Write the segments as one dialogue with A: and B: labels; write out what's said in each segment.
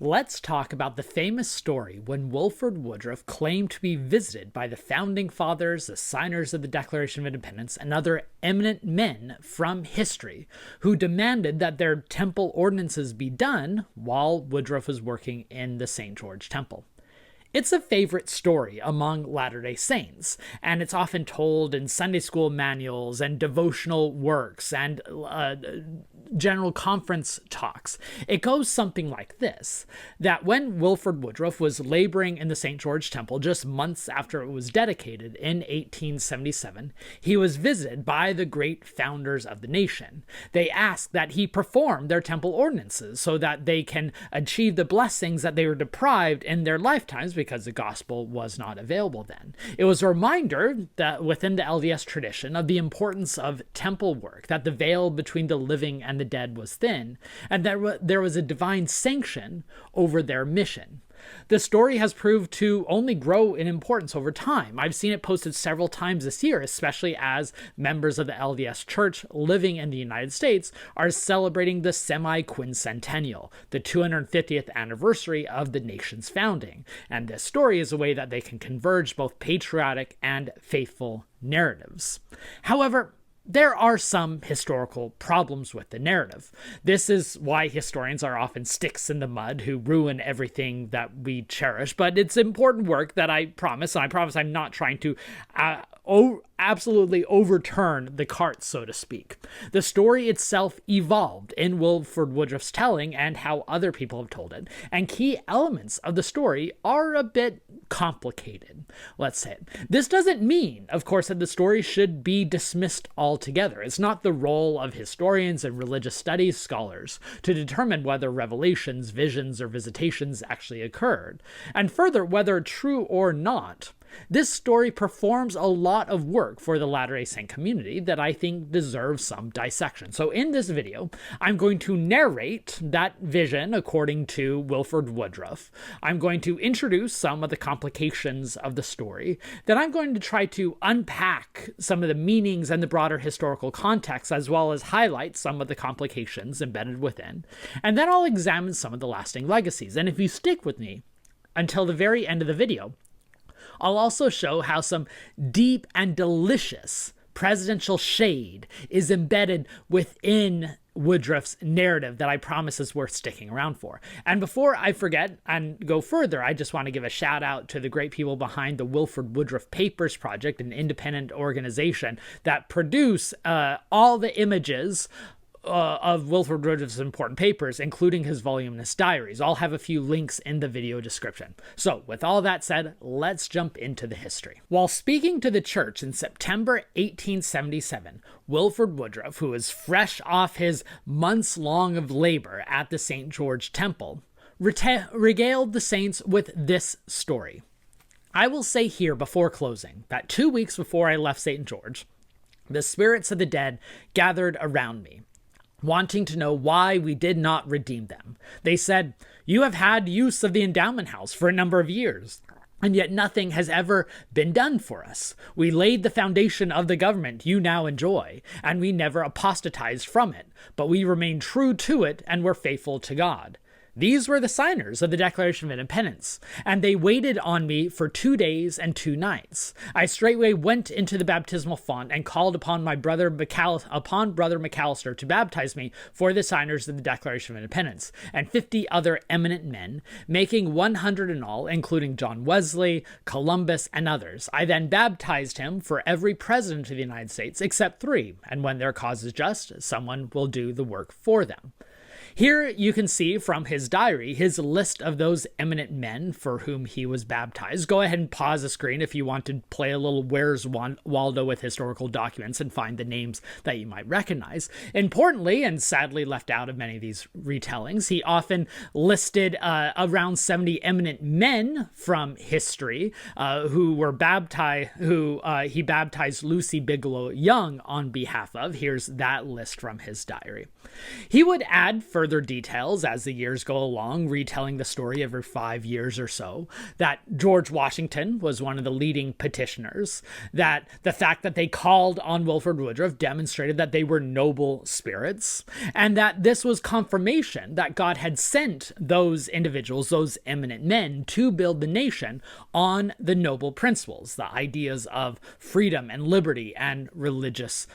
A: Let's talk about the famous story when Wilford Woodruff claimed to be visited by the Founding Fathers, the signers of the Declaration of Independence, and other eminent men from history who demanded that their temple ordinances be done while Woodruff was working in the St. George Temple. It's a favorite story among Latter-day Saints, and it's often told in Sunday school manuals and devotional works and general conference talks. It goes something like this, that when Wilford Woodruff was laboring in the St. George Temple just months after it was dedicated in 1877, he was visited by the great founders of the nation. They asked that he perform their temple ordinances so that they can achieve the blessings that they were deprived in their lifetimes because the gospel was not available then. It was a reminder that within the LDS tradition of the importance of temple work, that the veil between the living and the dead was thin, and that there was a divine sanction over their mission. The story has proved to only grow in importance over time. I've seen it posted several times this year, especially as members of the LDS Church living in the United States are celebrating the semi-quincentennial, the 250th anniversary of the nation's founding. And this story is a way that they can converge both patriotic and faithful narratives. However, there are some historical problems with the narrative. This is why historians are often sticks in the mud who ruin everything that we cherish, but it's important work that I promise, and I promise I'm not trying to absolutely overturn the cart, so to speak. The story itself evolved in Wilford Woodruff's telling and how other people have told it, and key elements of the story are a bit complicated, let's say. This doesn't mean, of course, that the story should be dismissed altogether. It's not the role of historians and religious studies scholars to determine whether revelations, visions, or visitations actually occurred, and further, whether true or not. This story performs a lot of work for the Latter-day Saint community that I think deserves some dissection. So in this video, I'm going to narrate that vision according to Wilford Woodruff. I'm going to introduce some of the complications of the story. Then I'm going to try to unpack some of the meanings and the broader historical context, as well as highlight some of the complications embedded within. And then I'll examine some of the lasting legacies. And if you stick with me until the very end of the video, I'll also show how some deep and delicious presidential shade is embedded within Woodruff's narrative that I promise is worth sticking around for. And before I forget and go further, I just want to give a shout out to the great people behind the Wilford Woodruff Papers Project, an independent organization that produce all the images of Wilford Woodruff's important papers, including his voluminous diaries. I'll have a few links in the video description. So, with all that said, let's jump into the history. While speaking to the church in September 1877, Wilford Woodruff, who is fresh off his months long of labor at the St. George Temple, regaled the saints with this story. I will say here before closing that 2 weeks before I left St. George, the spirits of the dead gathered around me, wanting to know why we did not redeem them. They said, "You have had use of the endowment house for a number of years, and yet nothing has ever been done for us. We laid the foundation of the government you now enjoy, and we never apostatized from it, but we remained true to it and were faithful to God." These were the signers of the Declaration of Independence, and they waited on me for 2 days and 2 nights. I straightway went into the baptismal font and called upon Brother McAllister to baptize me for the signers of the Declaration of Independence, and 50 other eminent men, making 100 in all, including John Wesley, Columbus, and others. I then baptized him for every president of the United States except 3, and when their cause is just, someone will do the work for them. Here you can see from his diary his list of those eminent men for whom he was baptized. Go ahead and pause the screen if you want to play a little Where's Waldo with historical documents and find the names that you might recognize. Importantly, and sadly left out of many of these retellings, he often listed around 70 eminent men from history who he baptized Lucy Bigelow Young on behalf of. Here's that list from his diary. He would add further further details as the years go along, retelling the story every 5 years or so, that George Washington was one of the leading petitioners, that the fact that they called on Wilford Woodruff demonstrated that they were noble spirits, and that this was confirmation that God had sent those individuals, those eminent men, to build the nation on the noble principles, the ideas of freedom and liberty and religious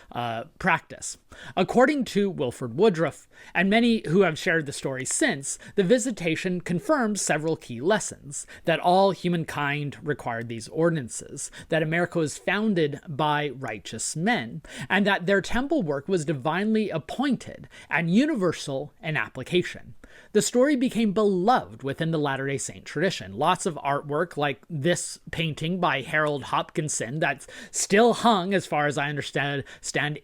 A: practice. According to Wilford Woodruff, and many who have shared the story since, the visitation confirms several key lessons: that all humankind required these ordinances, that America was founded by righteous men, and that their temple work was divinely appointed and universal in application. The story became beloved within the Latter-day Saint tradition. Lots of artwork like this painting by Harold Hopkinson that's still hung, as far as I understand,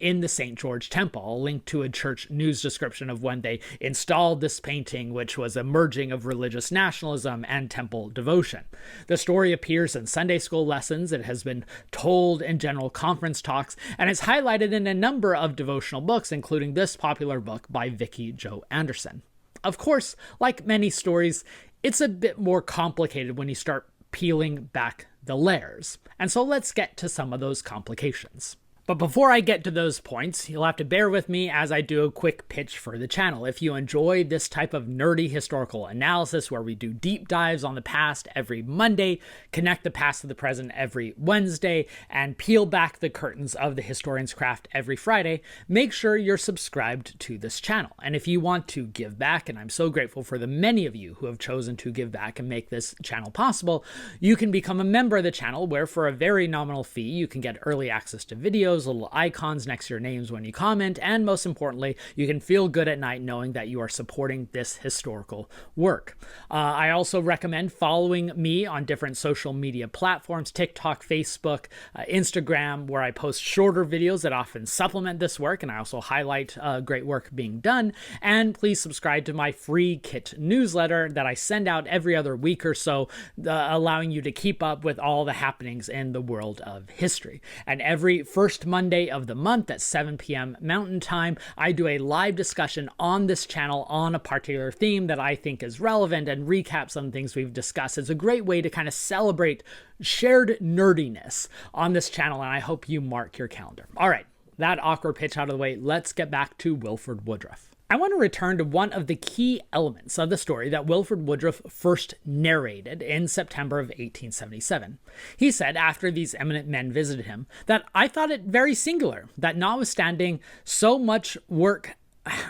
A: in the St. George Temple. I'll link to a church news description of when they installed this painting, which was a merging of religious nationalism and temple devotion. The story appears in Sunday school lessons. It has been told in general conference talks, and is highlighted in a number of devotional books, including this popular book by Vicky Jo Anderson. Of course, like many stories, it's a bit more complicated when you start peeling back the layers. And so let's get to some of those complications. But before I get to those points, you'll have to bear with me as I do a quick pitch for the channel. If you enjoy this type of nerdy historical analysis where we do deep dives on the past every Monday, connect the past to the present every Wednesday, and peel back the curtains of the historian's craft every Friday, make sure you're subscribed to this channel. And if you want to give back, and I'm so grateful for the many of you who have chosen to give back and make this channel possible, you can become a member of the channel where for a very nominal fee, you can get early access to videos, little icons next to your names when you comment, and most importantly, you can feel good at night knowing that you are supporting this historical work. I also recommend following me on different social media platforms: TikTok, Facebook, Instagram, where I post shorter videos that often supplement this work, and I also highlight great work being done. And please subscribe to my free kit newsletter that I send out every other week or so, allowing you to keep up with all the happenings in the world of history. And every first Monday of the month at 7 p.m. Mountain Time, I do a live discussion on this channel on a particular theme that I think is relevant and recap some things we've discussed. It's a great way to kind of celebrate shared nerdiness on this channel, and I hope you mark your calendar. All right, that awkward pitch out of the way, let's get back to Wilford Woodruff. I want to return to one of the key elements of the story that Wilford Woodruff first narrated in September of 1877. He said, after these eminent men visited him, that I thought it very singular that notwithstanding so much work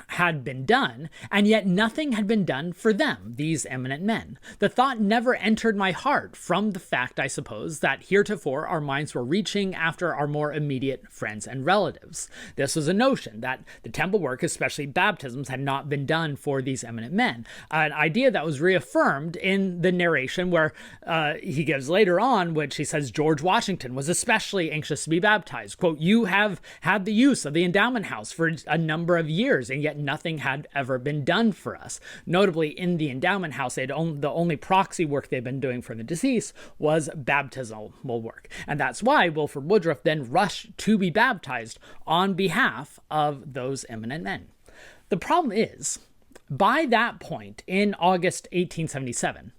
A: had been done, and yet nothing had been done for them, these eminent men. The thought never entered my heart, from the fact, I suppose, that heretofore our minds were reaching after our more immediate friends and relatives. This was a notion that the temple work, especially baptisms, had not been done for these eminent men. An idea that was reaffirmed in the narration where he gives later on, which he says George Washington was especially anxious to be baptized. Quote, "You have had the use of the endowment house for a number of years, and yet nothing had ever been done for us." Notably, in the endowment house, the only proxy work they'd been doing for the deceased was baptismal work. And that's why Wilford Woodruff then rushed to be baptized on behalf of those eminent men. The problem is, by that point in August 1877,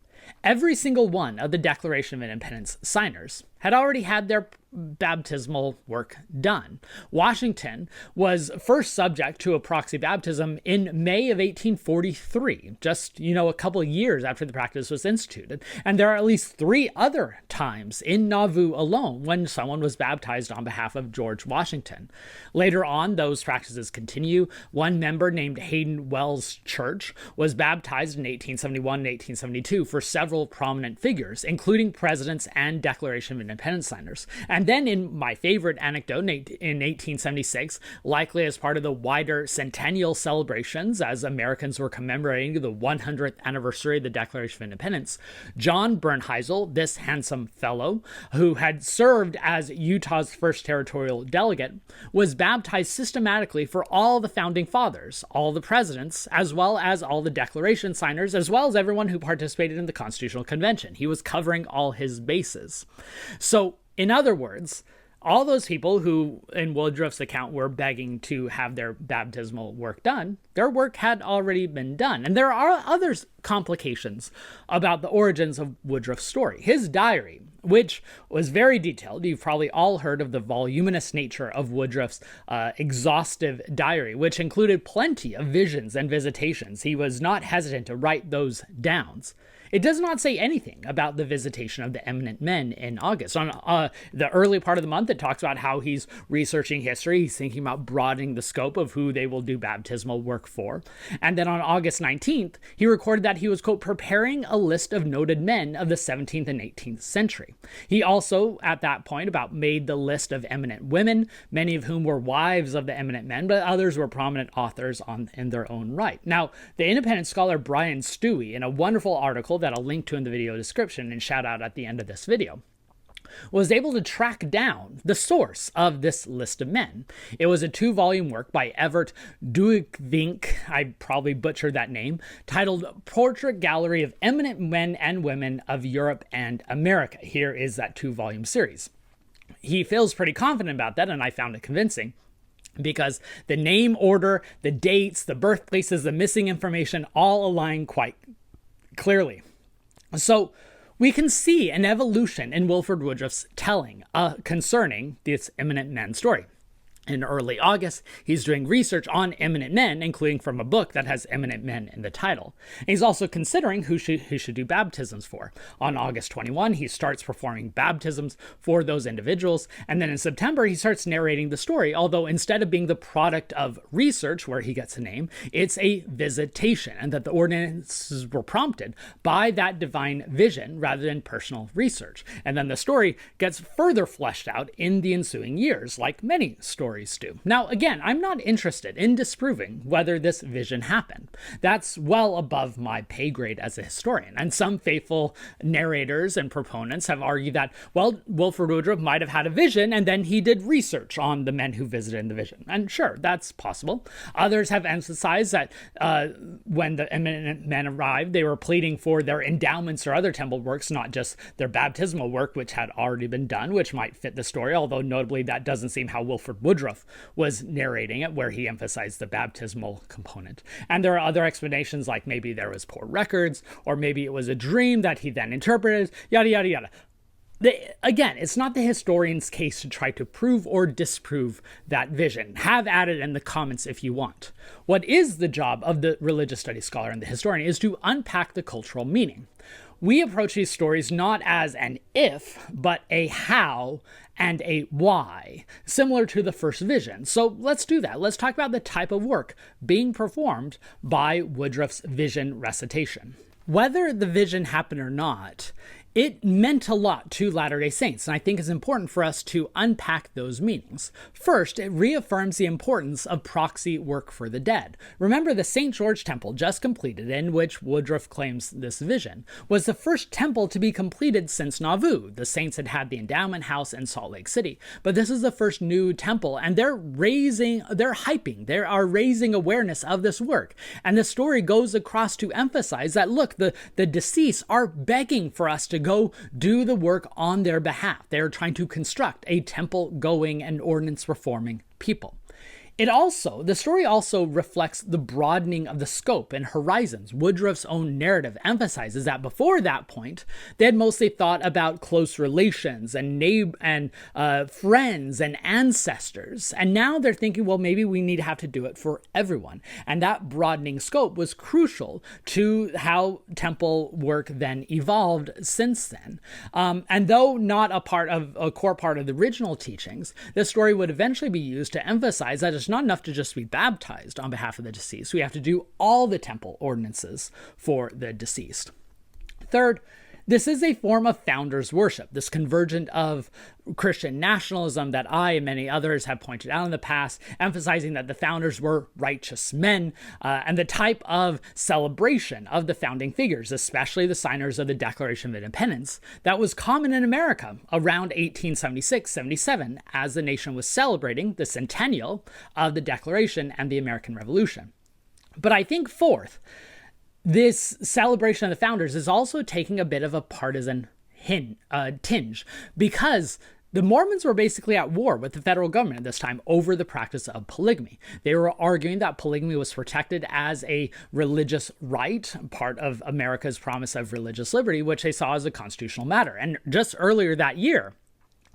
A: every single one of the Declaration of Independence signers had already had their baptismal work done. Washington was first subject to a proxy baptism in May of 1843, just, a couple of years after the practice was instituted. And there are at least 3 other times in Nauvoo alone when someone was baptized on behalf of George Washington. Later on, those practices continue. One member named Hayden Wells Church was baptized in 1871 and 1872 for several prominent figures, including presidents and Declaration of Independence signers. And then in my favorite anecdote, in 1876, likely as part of the wider centennial celebrations as Americans were commemorating the 100th anniversary of the Declaration of Independence, John Bernheisel, this handsome fellow who had served as Utah's first territorial delegate, was baptized systematically for all the founding fathers, all the presidents, as well as all the Declaration signers, as well as everyone who participated in the Constitutional Convention. He was covering all his bases. So, in other words, all those people who, in Woodruff's account, were begging to have their baptismal work done, their work had already been done. And there are other complications about the origins of Woodruff's story. His diary, which was very detailed. You've probably all heard of the voluminous nature of Woodruff's exhaustive diary, which included plenty of visions and visitations. He was not hesitant to write those down. It does not say anything about the visitation of the eminent men in August. On the early part of the month, it talks about how he's researching history. He's thinking about broadening the scope of who they will do baptismal work for. And then on August 19th, he recorded that he was, quote, preparing a list of noted men of the 17th and 18th century. He also, at that point, made the list of eminent women, many of whom were wives of the eminent men, but others were prominent authors in their own right. Now, the independent scholar Brian Stewie, in a wonderful article that I'll link to in the video description and shout out at the end of this video, was able to track down the source of this list of men. It was a 2-volume work by Evert Duikwink, I probably butchered that name, titled Portrait Gallery of Eminent Men and Women of Europe and America. Here is that 2-volume series. He feels pretty confident about that, and I found it convincing, because the name order, the dates, the birthplaces, the missing information all align quite clearly. So we can see an evolution in Wilford Woodruff's telling concerning this eminent men story. In early August, he's doing research on eminent men, including from a book that has eminent men in the title. And he's also considering who he should do baptisms for. On August 21, he starts performing baptisms for those individuals. And then in September, he starts narrating the story, although instead of being the product of research, where he gets a name, it's a visitation, and that the ordinances were prompted by that divine vision rather than personal research. And then the story gets further fleshed out in the ensuing years, like many stories do. Now, again, I'm not interested in disproving whether this vision happened. That's well above my pay grade as a historian. And some faithful narrators and proponents have argued that, well, Wilford Woodruff might have had a vision and then he did research on the men who visited in the vision. And sure, that's possible. Others have emphasized that when the eminent men arrived, they were pleading for their endowments or other temple works, not just their baptismal work, which had already been done, which might fit the story, although notably that doesn't seem how Wilford Woodruff was narrating it, where he emphasized the baptismal component. And there are other explanations, like maybe there was poor records, or maybe it was a dream that he then interpreted, yada, yada, yada. Again, it's not the historian's case to try to prove or disprove that vision. Have at it in the comments if you want. What is the job of the religious studies scholar and the historian is to unpack the cultural meaning. We approach these stories not as an if, but a how and a why, similar to the first vision. So let's do that. Let's talk about the type of work being performed by Woodruff's vision recitation. Whether the vision happened or not, it meant a lot to Latter-day Saints, and I think it's important for us to unpack those meanings. First, it reaffirms the importance of proxy work for the dead. Remember, the St. George Temple, just completed, in which Woodruff claims this vision, was the first temple to be completed since Nauvoo. The Saints had had the endowment house in Salt Lake City, but this is the first new temple, and they are raising awareness of this work. And the story goes across to emphasize that, look, the deceased are begging for us to go do the work on their behalf. They are trying to construct a temple-going and ordinance-reforming people. The story also reflects the broadening of the scope and horizons. Woodruff's own narrative emphasizes that before that point, they had mostly thought about close relations and friends and ancestors. And now they're thinking, well, maybe we need to have to do it for everyone. And that broadening scope was crucial to how temple work then evolved since then. And though not a core part of the original teachings, this story would eventually be used to emphasize that it's not enough to just be baptized on behalf of the deceased. We have to do all the temple ordinances for the deceased. Third, this is a form of founders worship, this convergent of Christian nationalism that I and many others have pointed out in the past, emphasizing that the founders were righteous men, and the type of celebration of the founding figures, especially the signers of the Declaration of Independence, that was common in America around 1876-77 as the nation was celebrating the centennial of the Declaration and the American Revolution. But I think fourth, this celebration of the founders is also taking a bit of a partisan tinge, because The Mormons were basically at war with the federal government at this time over the practice of polygamy. They were arguing that polygamy was protected as a religious right, part of America's promise of religious liberty, which they saw as a constitutional matter. And just earlier that year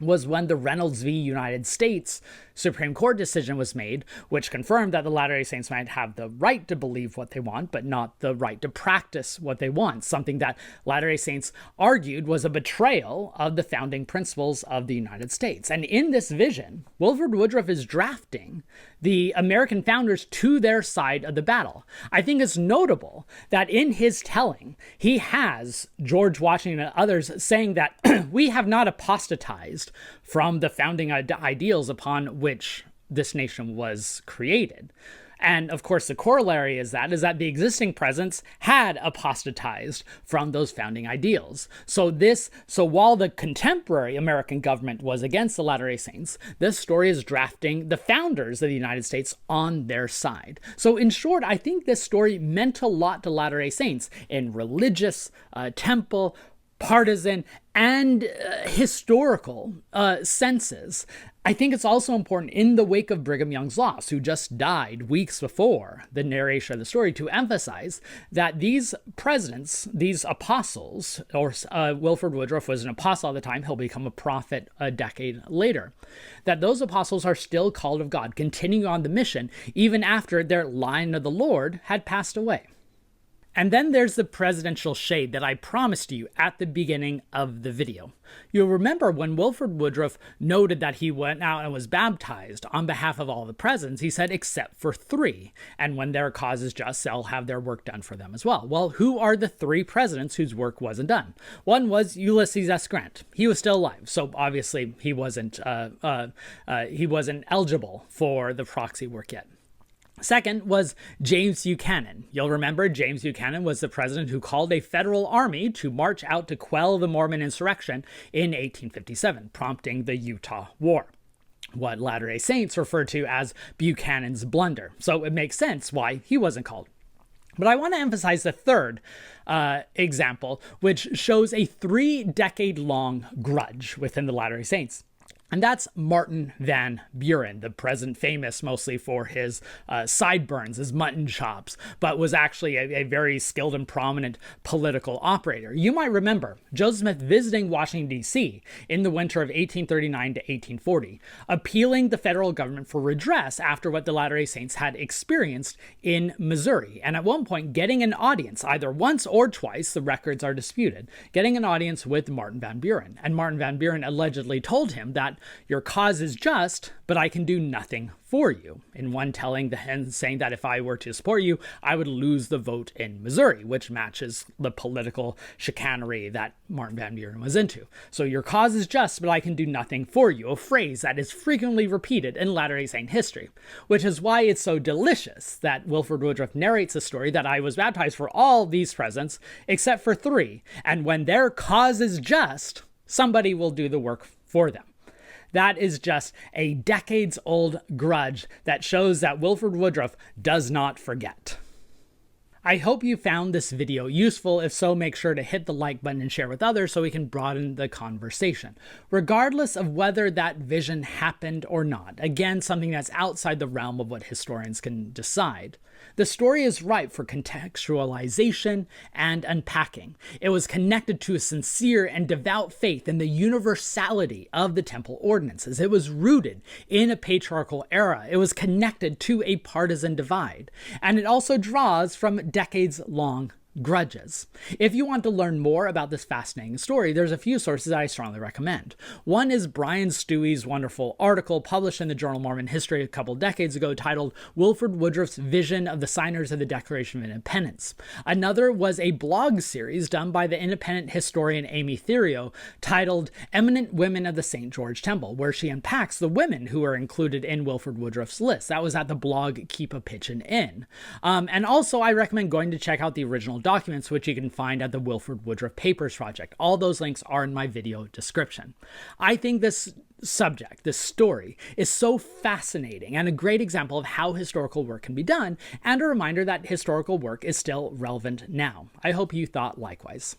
A: was when the Reynolds v. United States Supreme Court decision was made, which confirmed that the Latter-day Saints might have the right to believe what they want, but not the right to practice what they want, something that Latter-day Saints argued was a betrayal of the founding principles of the United States. And in this vision, Wilford Woodruff is drafting the American founders to their side of the battle. I think it's notable that in his telling, he has George Washington and others saying that we have not apostatized from the founding ideals upon which this nation was created. And of course, the corollary is that the existing presidents had apostatized from those founding ideals. So while the contemporary American government was against the Latter-day Saints, this story is drafting the founders of the United States on their side. So in short, I think this story meant a lot to Latter-day Saints in religious, temple, partisan, and historical senses. I think it's also important in the wake of Brigham Young's loss, who just died weeks before the narration of the story, to emphasize that these presidents, these apostles, or Wilford Woodruff was an apostle at the time, he'll become a prophet a decade later, that those apostles are still called of God, continuing on the mission, even after their line of the Lord had passed away. And then there's the presidential shade that I promised you at the beginning of the video. You'll remember when Wilford Woodruff noted that he went out and was baptized on behalf of all the presidents, he said, except for 3. And when their cause is just, they'll have their work done for them as well. Well, who are the 3 presidents whose work wasn't done? One was Ulysses S. Grant. He was still alive, so obviously he wasn't eligible for the proxy work yet. Second was James Buchanan. You'll remember James Buchanan was the president who called a federal army to march out to quell the Mormon insurrection in 1857, prompting the Utah War, what Latter-day Saints refer to as Buchanan's blunder. So it makes sense why he wasn't called. But I want to emphasize the third example, which shows a 3-decade-long grudge within the Latter-day Saints. And that's Martin Van Buren, the president famous mostly for his sideburns, his mutton chops, but was actually a very skilled and prominent political operator. You might remember Joseph Smith visiting Washington, D.C. in the winter of 1839 to 1840, appealing the federal government for redress after what the Latter-day Saints had experienced in Missouri. And at one point, getting an audience, either once or twice, the records are disputed, getting an audience with Martin Van Buren. And Martin Van Buren allegedly told him that your cause is just, but I can do nothing for you. In one telling, saying that if I were to support you, I would lose the vote in Missouri, which matches the political chicanery that Martin Van Buren was into. So your cause is just, but I can do nothing for you, a phrase that is frequently repeated in Latter-day Saint history, which is why it's so delicious that Wilford Woodruff narrates a story that I was baptized for all these presidents, except for 3, and when their cause is just, somebody will do the work for them. That is just a decades-old grudge that shows that Wilford Woodruff does not forget. I hope you found this video useful. If so, make sure to hit the like button and share with others so we can broaden the conversation. Regardless of whether that vision happened or not, again, something that's outside the realm of what historians can decide, the story is ripe for contextualization and unpacking. It was connected to a sincere and devout faith in the universality of the temple ordinances. It was rooted in a patriarchal era. It was connected to a partisan divide. And it also draws from decades-long grudges. If you want to learn more about this fascinating story, there's a few sources I strongly recommend. One is Brian Stewie's wonderful article published in the Journal of Mormon History a couple decades ago titled Wilford Woodruff's Vision of the Signers of the Declaration of Independence. Another was a blog series done by the independent historian Amy Theriot titled Eminent Women of the St. George Temple, where she unpacks the women who are included in Wilford Woodruff's list. That was at the blog Keep a Pitchin' In. And also I recommend going to check out the original documents, which you can find at the Wilford Woodruff Papers Project. All those links are in my video description. I think this subject, this story, is so fascinating and a great example of how historical work can be done, and a reminder that historical work is still relevant now. I hope you thought likewise.